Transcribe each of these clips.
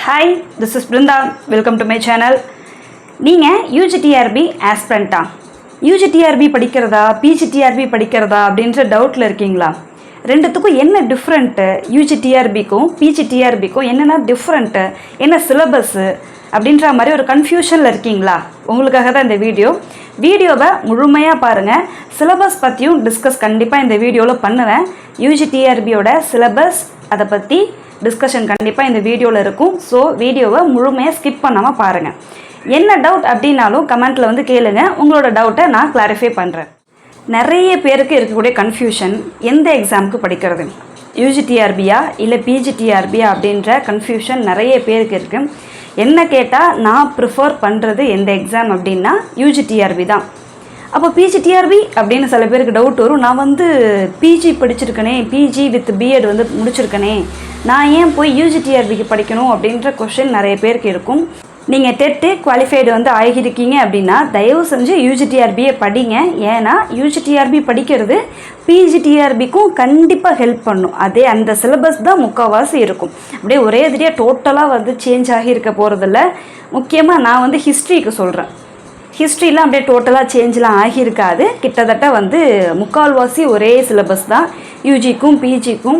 Hi, this is Brinda. Welcome to my channel. நீங்கள் UGTRB ஆஸ்பிரண்டா UGTRB படிக்கிறதா PGTRB படிக்கிறதா அப்படின்ற டவுட்டில் இருக்கீங்களா? ரெண்டுத்துக்கும் என்ன டிஃப்ரெண்ட்டு? UGTRBக்கும் PGTRBக்கும் என்னென்ன டிஃப்ரெண்ட்டு, என்ன சிலபஸ்ஸு அப்படின்ற மாதிரி ஒரு கன்ஃபியூஷனில் இருக்கீங்களா? உங்களுக்காக தான் இந்த வீடியோவை முழுமையாக பாருங்கள். சிலபஸ் பற்றியும் டிஸ்கஸ் கண்டிப்பாக இந்த வீடியோவில் பண்ணுவேன். UGTRBயோட சிலபஸ் அதை பற்றி டிஸ்கஷன் கண்டிப்பாக இந்த வீடியோவில் இருக்கும். ஸோ வீடியோவை முழுமையாக ஸ்கிப் பண்ணாமல் பாருங்கள். என்ன டவுட் அப்படின்னாலும் கமெண்ட்டில் வந்து கேளுங்க. உங்களோட டவுட்டை நான் கிளாரிஃபை பண்ணுறேன். நிறைய பேருக்கு இருக்கக்கூடிய கன்ஃபியூஷன், எந்த எக்ஸாமுக்கு படிக்கிறது, UGTRBயா இல்லை PGTRBயா அப்படின்ற கன்ஃபியூஷன் நிறைய பேருக்கு இருக்குது. என்ன கேட்டால் நான் ப்ரிஃபர் பண்ணுறது எந்த எக்ஸாம் அப்படின்னா UGTRB தான். அப்போ PGTRB அப்படின்னு சில பேருக்கு டவுட் வரும். நான் வந்து பிஜி படிச்சிருக்கனே, பிஜி வித் பிஎட் வந்து முடிச்சிருக்கனே, நான் ஏன் போய் UGTRBக்கு படிக்கணும் அப்படின்ற கொஷின் நிறைய பேருக்கு இருக்கும். நீங்கள் டெட்டு குவாலிஃபைடு வந்து ஆகியிருக்கீங்க அப்படின்னா தயவு செஞ்சு UGTRBயை படிங்க. ஏன்னா UGTRB படிக்கிறது PGTRBக்கும் கண்டிப்பாக ஹெல்ப் பண்ணும். அதே அந்த சிலபஸ் தான் முக்கால்வாசி இருக்கும். அப்படியே ஒரே தடியாக டோட்டலாக வந்து சேஞ்ச் ஆகியிருக்க போகிறதில்ல. முக்கியமாக நான் வந்து ஹிஸ்ட்ரிக்கு சொல்கிறேன். ஹிஸ்ட்ரிலாம் அப்படியே டோட்டலாக சேஞ்செலாம் ஆகியிருக்காது. கிட்டத்தட்ட வந்து முக்கால்வாசி ஒரே சிலபஸ் தான் யூஜிக்கும் பிஜிக்கும்.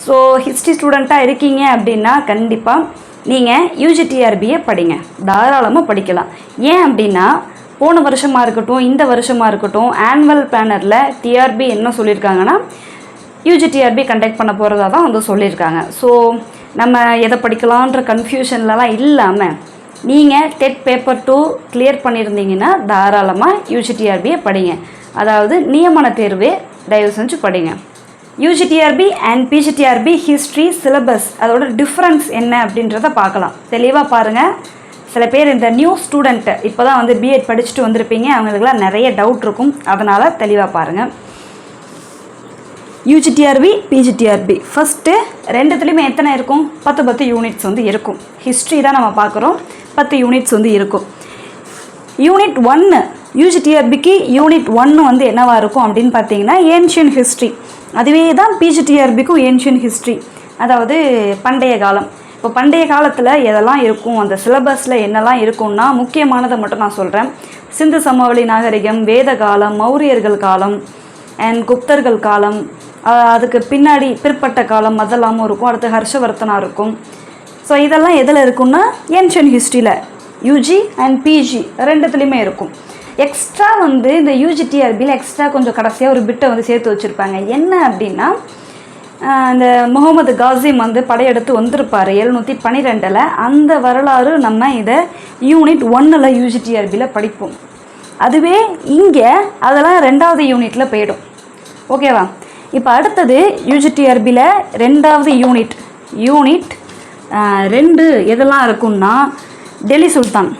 ஸோ ஹிஸ்ட்ரி ஸ்டூடெண்ட்டாக இருக்கீங்க அப்படின்னா கண்டிப்பாக நீங்கள் UGTRBயை படிங்க, தாராளமாக படிக்கலாம். ஏன் அப்படின்னா போன வருஷமாக இருக்கட்டும், இந்த வருஷமாக இருக்கட்டும், ஆனுவல் பிளானரில் டிஆர்பி என்ன சொல்லியிருக்காங்கன்னா UGTRB கண்டக்ட் பண்ண போகிறதா தான் வந்து சொல்லியிருக்காங்க. ஸோ நம்ம எதை படிக்கலான்ற கன்ஃபியூஷன்லலாம் இல்லாமல் நீங்கள் டெட் பேப்பர் 2 கிளியர் பண்ணியிருந்தீங்கன்னா தாராளமாக UGTRBயை படிங்க. அதாவது நியமன தேர்வே தயவு செஞ்சு படிங்க. UGTRB and PGTRB history syllabus அதோட டிஃப்ரென்ஸ் என்ன அப்படின்றத பார்க்கலாம். தெளிவாக பாருங்கள். சில பேர் இந்த நியூ ஸ்டூடெண்ட்டு இப்போ தான் வந்து பிஎட் படிச்சுட்டு வந்திருப்பீங்க, அவங்களுக்குலாம் நிறைய டவுட் இருக்கும். அதனால் தெளிவாக பாருங்கள். UGTRB PGTRB ஃபஸ்ட்டு ரெண்டுத்துலேயுமே எத்தனை இருக்கும்? 10 யூனிட்ஸ் வந்து இருக்கும். ஹிஸ்ட்ரி தான் நம்ம பார்க்குறோம். 10 யூனிட்ஸ் வந்து இருக்கும். யூனிட் 1 UGTRBக்கு யூனிட் 1 வந்து என்னவாக இருக்கும் அப்படின்னு பார்த்தீங்கன்னா ஏன்ஷியன் ஹிஸ்ட்ரி. அதுவே தான் PGTRBக்கும் ஏன்ஷியன் ஹிஸ்ட்ரி, அதாவது பண்டைய காலம். இப்போ பண்டைய காலத்தில் எதெல்லாம் இருக்கும், அந்த சிலபஸில் என்னெல்லாம் இருக்கும்னா முக்கியமானதை மட்டும் நான் சொல்கிறேன். சிந்து சமவெளி நாகரிகம், வேத காலம், மௌரியர்கள் காலம் அண்ட் குப்தர்கள் காலம், அதுக்கு பின்னாடி பிற்பட்ட காலம் அதெல்லாமும் இருக்கும். அடுத்து ஹர்ஷவர்த்தனா இருக்கும். ஸோ இதெல்லாம் எதில் இருக்குன்னா ஏன்ஷியன் ஹிஸ்ட்ரியில் யூஜி அண்ட் பிஜி ரெண்டுத்துலேயுமே இருக்கும். எக்ஸ்ட்ரா வந்து இந்த UGTRBயில் எக்ஸ்ட்ரா கொஞ்சம் கடைசியாக ஒரு பிட்டை வந்து சேர்த்து வச்சுருப்பாங்க. என்ன அப்படின்னா இந்த முகமது காசிம் வந்து படையெடுத்து வந்திருப்பார் 712. அந்த வரலாறு நம்ம இதை யூனிட் 1 UGTRBயில் படிப்போம். அதுவே இங்கே அதெல்லாம் 2வது யூனிட்டில் போயிடும். ஓகேவா? இப்போ அடுத்தது UGTRBயில் 2வது யூனிட் 2 எதெல்லாம் இருக்குன்னா டெல்லி சுல்தான்.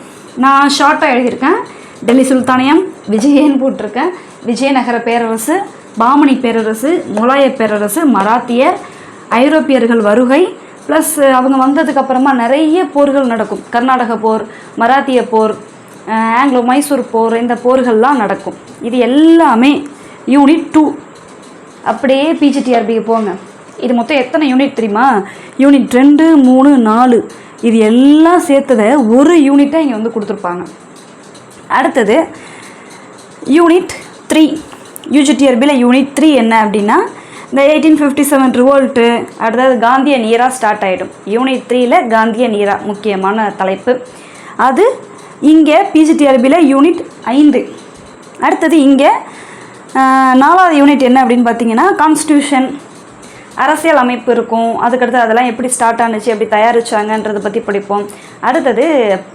நான் ஷார்ட்டாக எழுதியிருக்கேன். டெல்லி சுல்தானியம், விஜயன் போட்டிருக்கேன். விஜயநகர பேரரசு, பாமணி பேரரசு, முகலாய பேரரசு, மராத்தியர், ஐரோப்பியர்கள் வருகை, ப்ளஸ் அவங்க வந்ததுக்கப்புறமா நிறைய போர்கள் நடக்கும். கர்நாடக போர், மராத்திய போர், ஆங்கிலோ மைசூர் போர், இந்த போர்கள்லாம் நடக்கும். இது எல்லாமே யூனிட் 2. அப்படியே PGTRBக்கு போங்க. இது மொத்தம் எத்தனை யூனிட் தெரியுமா? யூனிட் 2, 3, 4 இது எல்லாம் சேர்த்ததை ஒரு யூனிட்டாக இங்கே வந்து கொடுத்துருப்பாங்க. அடுத்தது யூனிட் 3 UGTRBயில் யூனிட் 3 என்ன அப்படின்னா இந்த 1857 ரிவோல்ட்டு, அடுத்தது காந்தியன் ஈரா ஸ்டார்ட் ஆகிடும். யூனிட் 3ல் காந்தியன் ஈரா முக்கியமான தலைப்பு. அது இங்கே PGTRBயில் யூனிட் 5. அடுத்தது இங்கே 4வது யூனிட் என்ன அப்படின்னு பார்த்தீங்கன்னா கான்ஸ்டியூஷன், அரசியல் அமைப்பு இருக்கும். அதுக்கடுத்து அதெல்லாம் எப்படி ஸ்டார்ட் ஆனிச்சு, எப்படி தயாரிச்சாங்கன்றதை பற்றி படிப்போம். அடுத்தது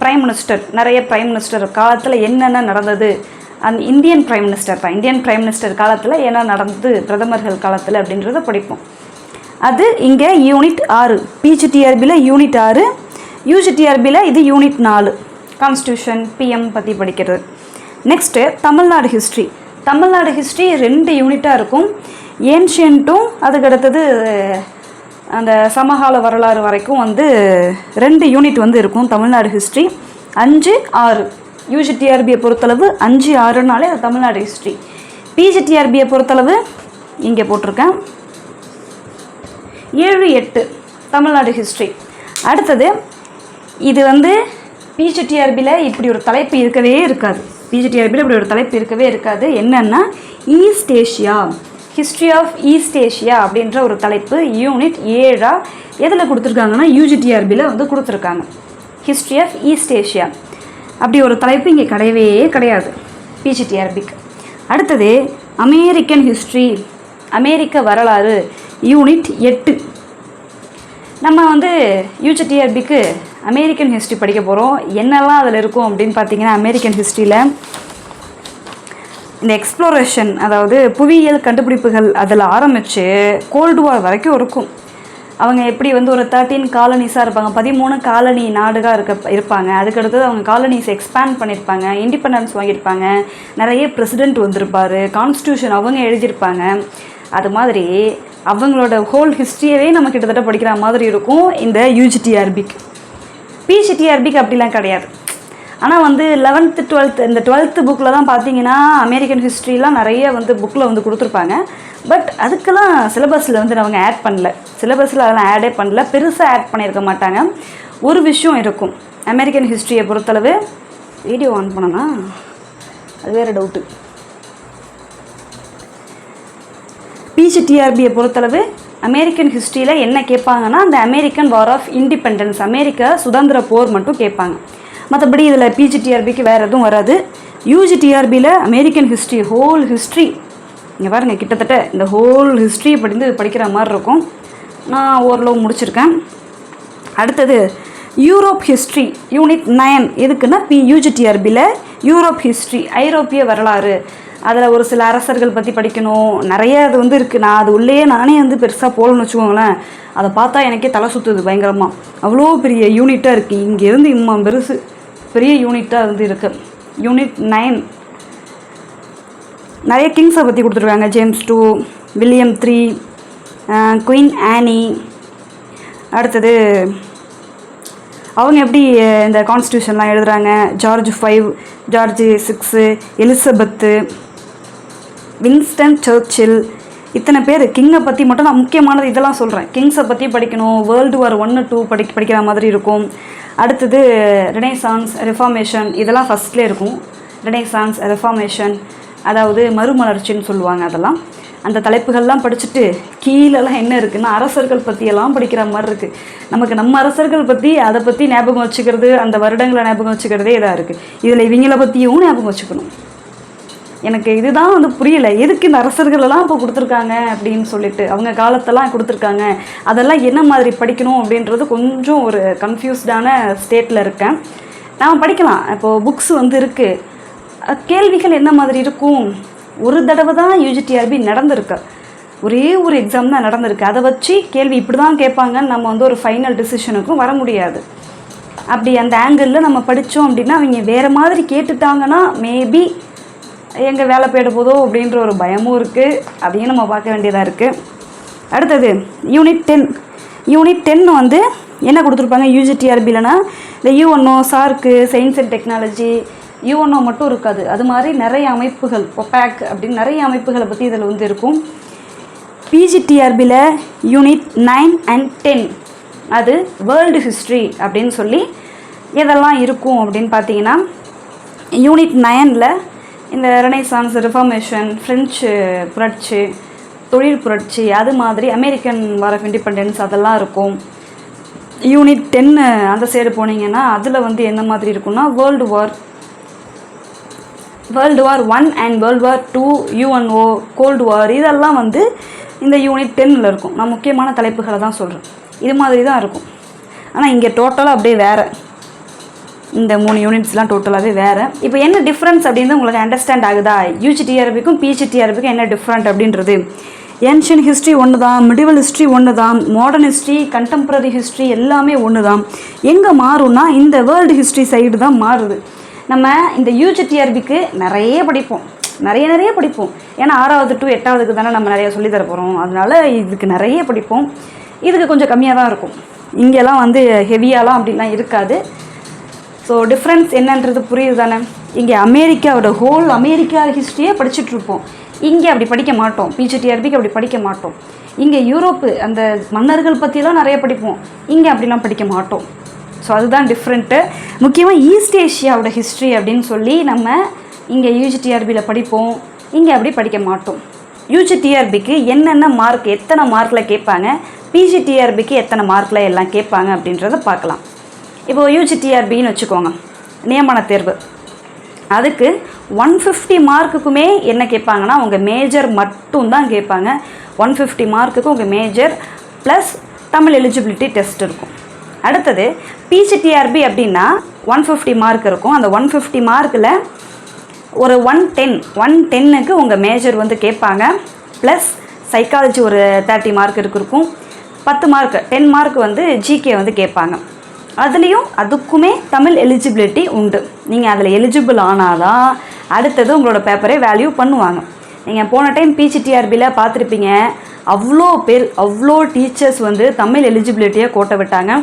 பிரைம் மினிஸ்டர், நிறைய பிரைம் மினிஸ்டர் காலத்தில் என்னென்ன நடந்தது, அந்த இந்தியன் பிரைம் மினிஸ்டர் தான், இந்தியன் பிரைம் மினிஸ்டர் காலத்தில் என்ன நடந்தது, பிரதமர்கள் காலத்தில் அப்படின்றத படிப்போம். அது இங்கே யூனிட் 6. PGTRBயில் யூனிட் 6, UGTRBயில் இது யூனிட் 4 கான்ஸ்டியூஷன் PM பற்றி படிக்கிறது. Next Tamil Nadu history. Tamil Nadu history 2 யூனிட்டாக இருக்கும். ஏன்ஷியன்ட்டும் அதுக்கடுத்தது அந்த சமகால வரலாறு வரைக்கும் வந்து 2 யூனிட் வந்து இருக்கும் தமிழ்நாடு ஹிஸ்ட்ரி. 5, 6 UGTRBயை பொறுத்தளவு 5, 6னாலே அது தமிழ்நாடு ஹிஸ்ட்ரி. PGTRBயை பொறுத்தளவு இங்கே போட்டிருக்கேன் 7, 8 தமிழ்நாடு ஹிஸ்ட்ரி. அடுத்தது இது வந்து பிஜிடிஆர்பியில் இப்படி ஒரு தலைப்பு இருக்கவே இருக்காது. பிஜிடிஆர்பியில் இப்படி ஒரு தலைப்பு இருக்கவே இருக்காது. என்னன்னா East Asia, history of East Asia அப்படின்ற ஒரு தலைப்பு யூனிட் 7 எதில் கொடுத்துருக்காங்கன்னா யூஜிடிஆர்பியில் வந்து கொடுத்துருக்காங்க. ஹிஸ்ட்ரி ஆஃப் ஈஸ்ட் ஏஷியா அப்படி ஒரு தலைப்பு இங்கே கிடையவே கிடையாது பிஜிடிஆர்பிக்கு. அடுத்தது அமெரிக்கன் ஹிஸ்ட்ரி, அமெரிக்க வரலாறு யூனிட் 8. நம்ம வந்து யூஜிடிஆர்பிக்கு அமெரிக்கன் ஹிஸ்ட்ரி படிக்க போகிறோம். என்னெல்லாம் அதில் இருக்கும் அப்படின்னு பார்த்தீங்கன்னா, அமெரிக்கன் ஹிஸ்ட்ரியில் இந்த எக்ஸ்ப்ளோரேஷன், அதாவது புவியியல் கண்டுபிடிப்புகள் அதில் ஆரம்பித்து கோல்டு வார் வரைக்கும் இருக்கும். அவங்க எப்படி வந்து ஒரு 13 காலனிஸாக இருப்பாங்க, 13 காலனி நாடுகாக இருப்பாங்க. அதுக்கடுத்தது அவங்க காலனிஸ் எக்ஸ்பேண்ட் பண்ணியிருப்பாங்க, இண்டிபெண்டன்ஸ் வாங்கியிருப்பாங்க, நிறைய பிரசிடெண்ட் வந்திருப்பார், கான்ஸ்டியூஷன் அவங்க எழுதியிருப்பாங்க. அது மாதிரி அவங்களோட ஹோல் ஹிஸ்ட்ரியவே நம்ம கிட்டத்தட்ட படிக்கிற மாதிரி இருக்கும் இந்த யூஜிடிஆர்பிக்கு. பிஜிடிஆர்பிக்கு அப்படிலாம் கிடையாது. ஆனால் வந்து 11th 12th இந்த 12th புக்கில் தான் பார்த்தீங்கன்னா அமெரிக்கன் ஹிஸ்ட்ரிலாம் நிறைய வந்து புக்கில் வந்து கொடுத்துருப்பாங்க. பட் அதுக்கெல்லாம் சிலபஸில் வந்து அவங்க ஆட் பண்ணல, சிலபஸில் அதெல்லாம் ஆடே பண்ணல, பெருசாக ஆட் பண்ணியிருக்க மாட்டாங்க. ஒரு விஷயம் இருக்கும் அமெரிக்கன் ஹிஸ்ட்ரியை பொறுத்தளவு. வீடியோ ஆன் பண்ணனா அது வேறு டவுட்டு. பிஜிடிஆர்பியை பொறுத்தளவு அமெரிக்கன் ஹிஸ்ட்ரியில் என்ன கேட்பாங்கன்னா, அந்த American war of independence, America சுதந்திர போர் மட்டும் கேட்பாங்க. மற்றபடி இதில் பிஜிடிஆர்பிக்கு வேறு எதுவும் வராது. யூஜிடிஆர்பியில் அமெரிக்கன் ஹிஸ்ட்ரி, ஹோல் ஹிஸ்ட்ரி இங்கே பாருங்கள், கிட்டத்தட்ட இந்த ஹோல் ஹிஸ்ட்ரியை படிக்கிற மாதிரி இருக்கும். நான் ஓரளவு முடிச்சிருக்கேன். அடுத்தது யூரோப் ஹிஸ்ட்ரி யூனிட் 9 எதுக்குன்னா யூஜிடிஆர்பியில் யூரோப் ஹிஸ்ட்ரி, ஐரோப்பிய வரலாறு. அதில் ஒரு சில அரசர்கள் பற்றி படிக்கணும், நிறைய அது வந்து இருக்குது. நான் அது உள்ளே நானே வந்து பெருசாக போகலன்னு வச்சுக்கோங்களேன். அதை பார்த்தா எனக்கே தலை சுற்றுது பயங்கரமாக. அவ்வளோ பெரிய யூனிட்டாக இருக்குது, இங்கேருந்து இன்னும் பெரிய யூனிட்டாக வந்து இருக்குது. யூனிட் 9 நிறைய கிங்ஸை பற்றி கொடுத்துருக்காங்க. ஜேம்ஸ் 2, வில்லியம் 3, குயின் ஆனி. அடுத்தது அவங்க எப்படி இந்த கான்ஸ்டியூஷன்லாம் எழுதுகிறாங்க, George 5, George 6, Elizabeth, Winston Churchill, இத்தனை பேர். கிங்கை பற்றி மட்டும் நான் முக்கியமானது இதெல்லாம் சொல்கிறேன். கிங்ஸை பற்றி படிக்கணும். வேர்ல்டு வார் 1, 2 படிக்கிற மாதிரி இருக்கும். அடுத்தது ரெனேசான்ஸ், ரெஃபார்மேஷன், இதெல்லாம் ஃபஸ்ட்லேயே இருக்கும். ரெனேசான்ஸ், ரெஃபார்மேஷன் அதாவது மறுமலர்ச்சின்னு சொல்லுவாங்க. அதெல்லாம் அந்த தலைப்புகள்லாம் படிச்சுட்டு கீழெல்லாம் என்ன இருக்குன்னா அரசர்கள் பற்றியெல்லாம் படிக்கிற மாதிரி இருக்குது. நமக்கு நம்ம அரசர்கள் பற்றி அதை பற்றி ஞாபகம் வச்சுக்கிறது, அந்த வருடங்களை ஞாபகம் வச்சுக்கிறதே இதாக இருக்குது. இதில் இவங்கள பற்றியும் ஞாபகம் வச்சுக்கணும். எனக்கு இதுதான் வந்து புரியலை, எதுக்கு இந்த அரசர்களெல்லாம் இப்போ கொடுத்துருக்காங்க அப்படின்னு சொல்லிட்டு, அவங்க காலத்தெல்லாம் கொடுத்துருக்காங்க, அதெல்லாம் என்ன மாதிரி படிக்கணும் அப்படின்றது கொஞ்சம் ஒரு கன்ஃபியூஸ்டான ஸ்டேட்டில் இருக்கேன். நாம் படிக்கலாம். இப்போது புக்ஸ் வந்து இருக்குது. கேள்விகள் என்ன மாதிரி இருக்கும், ஒரு தடவை தான் யூஜிடிஆர்பி நடந்திருக்கு, ஒரே ஒரு எக்ஸாம் தான் நடந்திருக்கு. அதை வச்சு கேள்வி இப்படி தான் கேட்பாங்கன்னு நம்ம வந்து ஒரு ஃபைனல் டிசிஷனுக்கும் வர முடியாது. அப்படி அந்த ஆங்கிளில் நம்ம படித்தோம் அப்படின்னா அவங்க வேறு மாதிரி கேட்டுட்டாங்கன்னா மேபி எங்கே வேலை போயிட போதோ அப்படின்ற ஒரு பயமும் இருக்குது. அதையும் நம்ம பார்க்க வேண்டியதாக இருக்குது. அடுத்தது யூனிட் 10. யூனிட் 10 வந்து என்ன கொடுத்துருப்பாங்க யூஜிடிஆர்பிலனா, இந்த UNO, SAARC, science and technology, UNO மட்டும் இருக்காது, அது மாதிரி நிறைய அமைப்புகள், ஒபேக் அப்படின்னு நிறைய அமைப்புகளை பற்றி இதில் வந்து இருக்கும். பிஜிடிஆர்பியில் யூனிட் 9 and 10 அது வேர்ல்டு ஹிஸ்ட்ரி அப்படின்னு சொல்லி எதெல்லாம் இருக்கும் அப்படின்னு பார்த்தீங்கன்னா, யூனிட் 9ல் இந்த ரெனேசான்ஸ், ரிஃபார்மேஷன், ஃப்ரெஞ்சு புரட்சி, தொழில் புரட்சி, அது மாதிரி அமெரிக்கன் வார் ஆஃப் இண்டிபெண்டன்ஸ் அதெல்லாம் இருக்கும். யூனிட் 10 அந்த சைடு போனீங்கன்னா அதில் வந்து என்ன மாதிரி இருக்குன்னா world war 1 and world war 2, UNO, gold வார், இதெல்லாம் வந்து இந்த யூனிட் 10ல் இருக்கும். நான் முக்கியமான தலைப்புகளை தான் சொல்கிறேன். இது மாதிரி தான் இருக்கும். ஆனால் இங்கே டோட்டலாக அப்படியே வேறு, இந்த 3 யூனிட்ஸ்லாம் டோட்டலாகவே வேறு. இப்போ என்ன டிஃப்ரென்ஸ் அப்படின்னு உங்களுக்கு அண்டர்ஸ்டாண்ட் ஆகுதா? யூஜிடிஆர்பிக்கும் பிஜிடிஆர்பிக்கும் என்ன டிஃப்ரெண்ட் அப்படின்றது. ஏன்ஷியன் ஹிஸ்ட்ரி ஒன்று தான், மிடிவல் ஹிஸ்ட்ரி ஒன்று தான், மாடர்ன் ஹிஸ்ட்ரி, கண்டெம்பரரி ஹிஸ்ட்ரி எல்லாமே ஒன்று தான். எங்கே மாறும்னா இந்த வேர்ல்டு ஹிஸ்ட்ரி சைடு தான் மாறுது. நம்ம இந்த யூஜிடிஆர்பிக்கு நிறைய படிப்போம். ஏன்னா 6வது to 8வதுக்கு தானே நம்ம நிறைய சொல்லித்தர போகிறோம். அதனால இதுக்கு நிறைய படிப்போம். இதுக்கு கொஞ்சம் கம்மியாக தான் இருக்கும். இங்கெல்லாம் வந்து ஹெவியாலாம் அப்படிலாம் இருக்காது. ஸோ டிஃப்ரென்ஸ் என்னன்றது புரியுது தானே. இங்கே அமெரிக்காவோட ஹோல் அமெரிக்கா ஹிஸ்ட்ரியே படிச்சுட்ருப்போம். இங்கே அப்படி படிக்க மாட்டோம். பிஜிடிஆர்பிக்கு அப்படி படிக்க மாட்டோம். இங்கே யூரோப்பு அந்த மன்னர்கள் பற்றிலாம் நிறைய படிப்போம். இங்கே அப்படிலாம் படிக்க மாட்டோம். ஸோ அதுதான் டிஃப்ரெண்ட்டு. முக்கியமாக ஈஸ்ட் ஏஷியாவோட ஹிஸ்ட்ரி அப்படின்னு சொல்லி நம்ம இங்கே யூஜிடிஆர்பியில் படிப்போம், இங்கே அப்படி படிக்க மாட்டோம். யூஜிடிஆர்பிக்கு என்னென்ன மார்க், எத்தனை மார்க்கில் கேட்பாங்க, பிஜிடிஆர்பிக்கு எத்தனை மார்க்கில் எல்லாம் கேட்பாங்க அப்படின்றத பார்க்கலாம். இப்போது யூஜிடிஆர்பின்னு வச்சுக்கோங்க, நியமன தேர்வு. அதுக்கு 150 மார்க்குக்குமே என்ன கேட்பாங்கன்னா உங்கள் மேஜர் மட்டும்தான் கேட்பாங்க. 150 மார்க்குக்கு உங்கள் major plus Tamil eligibility test இருக்கும். அடுத்தது பிஜிடிஆர்பி அப்படின்னா 150 மார்க் இருக்கும். அந்த 150 மார்க்கில் ஒரு 110க்கு உங்கள் மேஜர் வந்து கேட்பாங்க. ப்ளஸ் சைக்காலஜி ஒரு 30 மார்க் இருக்கும். 10 மார்க் 10 மார்க் வந்து ஜிகே வந்து கேட்பாங்க. அதுக்குமே தமிழ் எலிஜிபிலிட்டி உண்டு. நீங்கள் அதில் எலிஜிபிள் ஆனால் தான் அடுத்தது உங்களோட பேப்பரே வேல்யூ பண்ணுவாங்க. நீங்கள் போன டைம் பிஜிடிஆர்பியில் பார்த்துருப்பீங்க, அவ்வளோ டீச்சர்ஸ் வந்து தமிழ் எலிஜிபிலிட்டியை கோட்டை விட்டாங்க.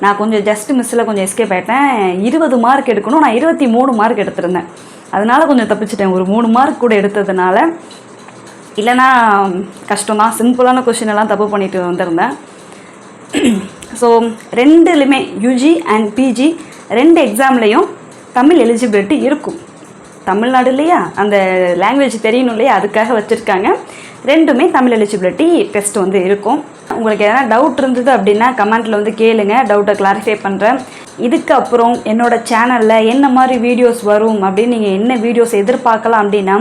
நான் கொஞ்சம் ஜஸ்ட் மிஸ்ஸில் கொஞ்சம் எஸ்கேப் ஆகிட்டேன். 20 மார்க் எடுக்கணும், நான் 23 மார்க் எடுத்திருந்தேன். அதனால் கொஞ்சம் தப்பிச்சிட்டேன். ஒரு 3 மார்க் கூட எடுத்ததுனால, இல்லைனா கஷ்டம்தான். சிம்பிளான கொஷின் எல்லாம் தப்பு பண்ணிட்டு வந்திருந்தேன். ஸோ ரெண்டுலையுமே யூஜி அண்ட் பிஜி 2 எக்ஸாம்லேயும் தமிழ் எலிஜிபிலிட்டி இருக்கும். தமிழ்நாடு இல்லையா, அந்த லாங்குவேஜ் தெரியணும் இல்லையா, அதுக்காக வச்சுருக்காங்க. ரெண்டுமே தமிழ் எலிஜிபிலிட்டி டெஸ்ட் வந்து இருக்கும். உங்களுக்கு எதனா டவுட் இருந்தது அப்படின்னா கமெண்ட்டில் வந்து கேளுங்க, டவுட்டை கிளாரிஃபை பண்ணுறேன். இதுக்கப்புறம் என்னோடய சேனலில் என்ன மாதிரி வீடியோஸ் வரும் அப்படின்னு நீங்கள் என்ன வீடியோஸ் எதிர்பார்க்கலாம் அப்படின்னா,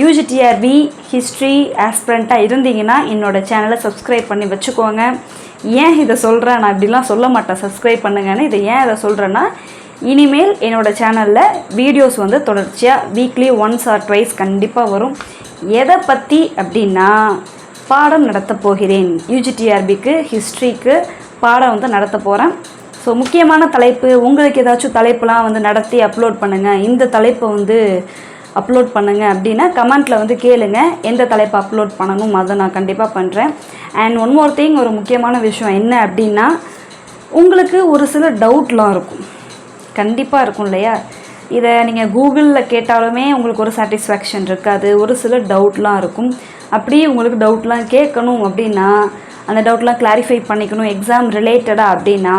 யூஜிடிஆர்பி ஹிஸ்ட்ரி ஆஸ்பிரண்ட்டாக இருந்தீங்கன்னா என்னோடய சேனலை சப்ஸ்கிரைப் பண்ணி வச்சுக்கோங்க. ஏன் இதை சொல்கிறேன், நான் இப்படிலாம் சொல்ல மாட்டேன் சப்ஸ்கிரைப் பண்ணுங்கன்னு. இதை ஏன் இதை சொல்கிறேன்னா, இனிமேல் என்னோடய சேனலில் வீடியோஸ் வந்து தொடர்ச்சியாக வீக்லி 1 or 2 கண்டிப்பாக வரும். எதை பற்றி அப்படின்னா, பாடம் நடத்த போகிறேன். யூஜிடிஆர்பிக்கு ஹிஸ்ட்ரிக்கு பாடம் வந்து நடத்த போகிறேன். ஸோ முக்கியமான தலைப்பு, உங்களுக்கு ஏதாச்சும் தலைப்புலாம் வந்து நடத்தி அப்லோட் பண்ணுங்கள், இந்த தலைப்பை வந்து அப்லோட் பண்ணுங்கள் அப்படின்னா கமெண்ட்டில் வந்து கேளுங்க. எந்த தலைப்பை அப்லோட் பண்ணணும் அதை நான் கண்டிப்பாக பண்ணுறேன். அண்ட் ஒன் மோர் திங், ஒரு முக்கியமான விஷயம் என்ன அப்படின்னா, உங்களுக்கு ஒரு சில டவுட்லாம் இருக்கும், கண்டிப்பாக இருக்கும் இல்லையா. இதை நீங்கள் கூகுளில் கேட்டாலுமே உங்களுக்கு ஒரு சாட்டிஸ்ஃபேக்ஷன் இருக்காது. ஒரு சில டவுட்லாம் இருக்கும். அப்படியே உங்களுக்கு டவுட்லாம் கேட்கணும் அப்படின்னா, அந்த டவுட்லாம் கிளாரிஃபை பண்ணிக்கணும் எக்ஸாம் ரிலேட்டடாக அப்படின்னா,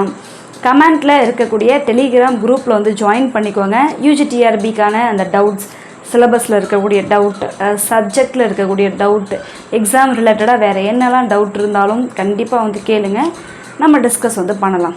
கமெண்ட்டில் இருக்கக்கூடிய டெலிகிராம் குரூப்பில் வந்து ஜாயின் பண்ணிக்கோங்க. யூஜிடிஆர்பிக்கான அந்த டவுட்ஸ், சிலபஸில் இருக்கக்கூடிய டவுட், சப்ஜெக்டில் இருக்கக்கூடிய டவுட், எக்ஸாம் ரிலேட்டடாக வேறு என்னெல்லாம் டவுட் இருந்தாலும் கண்டிப்பாக வந்து கேளுங்க, நம்ம டிஸ்கஸ் வந்து பண்ணலாம்.